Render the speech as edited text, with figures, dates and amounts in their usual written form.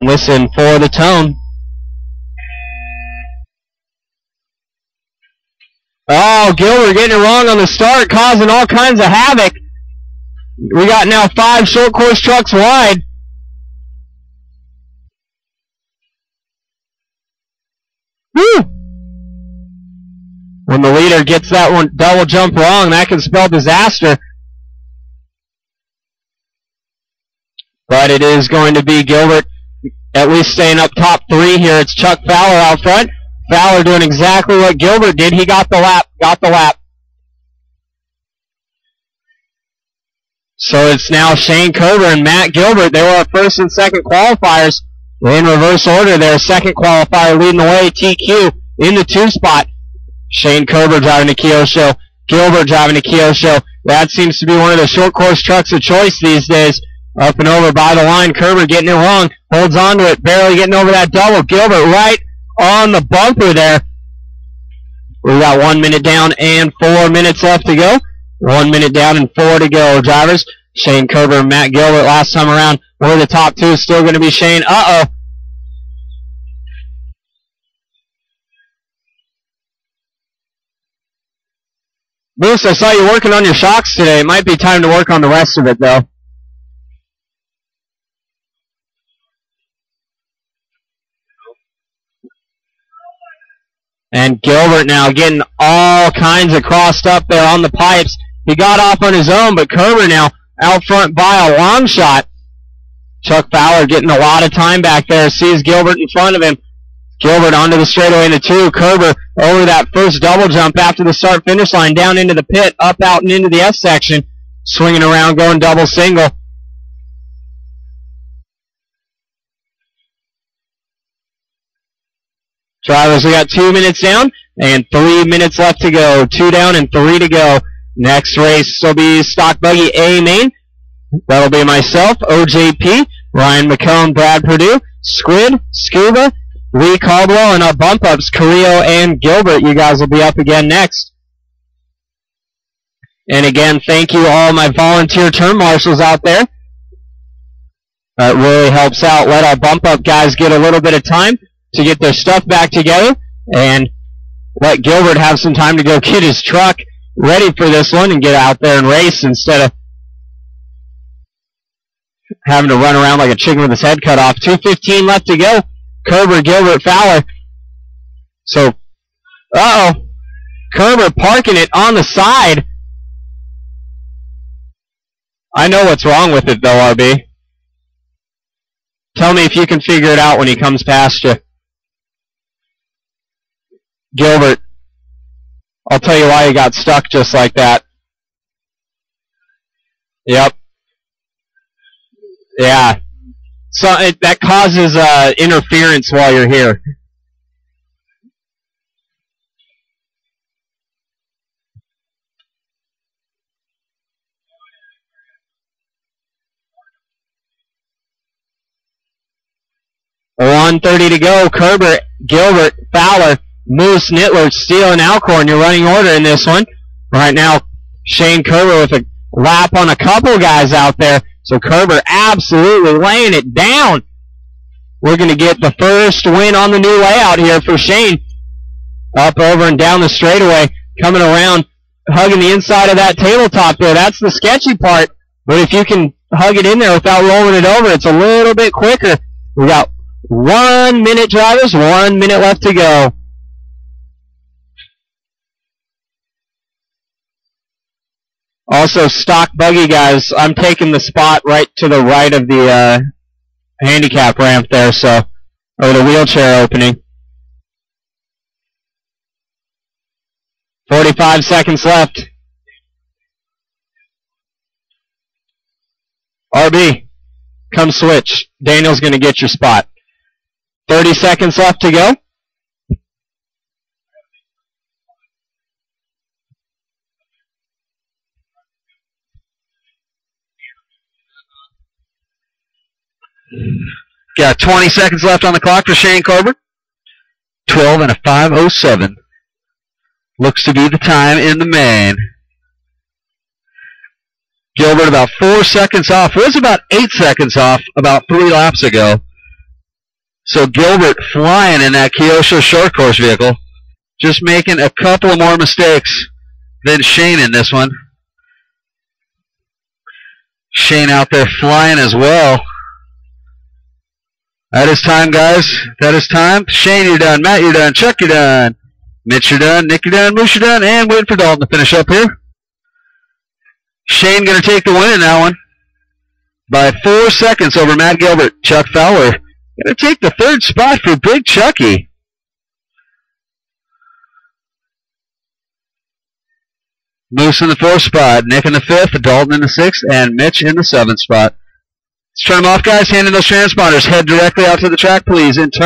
Listen for the tone. Oh, Gilbert getting it wrong on the start, causing all kinds of havoc. We got now 5 short course trucks wide. Woo! When the leader gets that one double jump wrong, that can spell disaster. But it is going to be Gilbert at least staying up top 3 here. It's Chuck Fowler out front. Fowler doing exactly what Gilbert did. He got the lap. So it's now Shane Kerber and Matt Gilbert. They were our first and second qualifiers. In reverse order, their second qualifier leading the way, TQ, in the 2 spot. Shane Kerber driving the Kyosho. Gilbert driving the Kyosho. That seems to be one of the short course trucks of choice these days. Up and over by the line. Kerber getting it wrong. Holds on to it. Barely getting over that double. Gilbert right on the bumper there. We got 1 minute down and 4 minutes left to go. 1 minute down and 4 to go. Drivers, Shane Kerber and Matt Gilbert last time around. Were the top 2. Still going to be Shane. Uh-oh. Bruce, I saw you working on your shocks today. It might be time to work on the rest of it, though. And Gilbert now getting all kinds of crossed up there on the pipes. He got off on his own, but Kerber now out front by a long shot. Chuck Fowler getting a lot of time back there. Sees Gilbert in front of him. Gilbert onto the straightaway in the 2. Kerber over that first double jump after the start-finish line, down into the pit, up, out, and into the F section. Swinging around, going double single. Drivers, we got 2 minutes down and 3 minutes left to go. 2 down and 3 to go. Next race will be Stock Buggy A main. That'll be myself, OJP, Ryan McCone, Brad Perdue, Squid, Scuba, Lee Caldwell, and our bump-ups, Carrillo and Gilbert. You guys will be up again next. And again, thank you all my volunteer turn marshals out there. That really helps out. Let our bump-up guys get a little bit of time to get their stuff back together, and let Gilbert have some time to go get his truck ready for this one and get out there and race instead of having to run around like a chicken with his head cut off. 2:15 left to go. Kerber, Gilbert, Fowler. So, Kerber parking it on the side. I know what's wrong with it, though, RB. Tell me if you can figure it out when he comes past you. Gilbert, I'll tell you why he got stuck just like that. Yep. Yeah. So that causes interference while you're here. .130 to go. Kerber, Gilbert, Fowler, Moose, Nittler, Steele, and Alcorn. Your running order in this one. Right now, Shane Kerber with a lap on a couple guys out there. So Kerber absolutely laying it down. We're going to get the first win on the new layout here for Shane. Up, over, and down the straightaway. Coming around, hugging the inside of that tabletop there. That's the sketchy part. But if you can hug it in there without rolling it over, it's a little bit quicker. We got 1 minute, drivers. 1 minute left to go. Also, Stock Buggy guys, I'm taking the spot right to the right of the handicap ramp there, so, or the wheelchair opening. 45 seconds left. RB, come switch. Daniel's going to get your spot. 30 seconds left to go. Got 20 seconds left on the clock for Shane Kerber. 12 and a 5:07. Looks to be the time in the main. Gilbert about 4 seconds off. Was about 8 seconds off about 3 laps ago. So Gilbert flying in that Kyosho short course vehicle. Just making a couple of more mistakes than Shane in this one. Shane out there flying as well. That is time, guys. That is time. Shane, you're done. Matt, you're done. Chuck, you're done. Mitch, you're done. Nick, you're done. Moose, you're done. And waiting for Dalton to finish up here. Shane going to take the win in that one by 4 seconds over Matt Gilbert. Chuck Fowler going to take the third spot for Big Chucky. Moose in the 4th spot. Nick in the 5th. Dalton in the 6th. And Mitch in the 7th spot. Let's turn them off, guys. Hand in those transponders. Head directly out to the track, please. In turn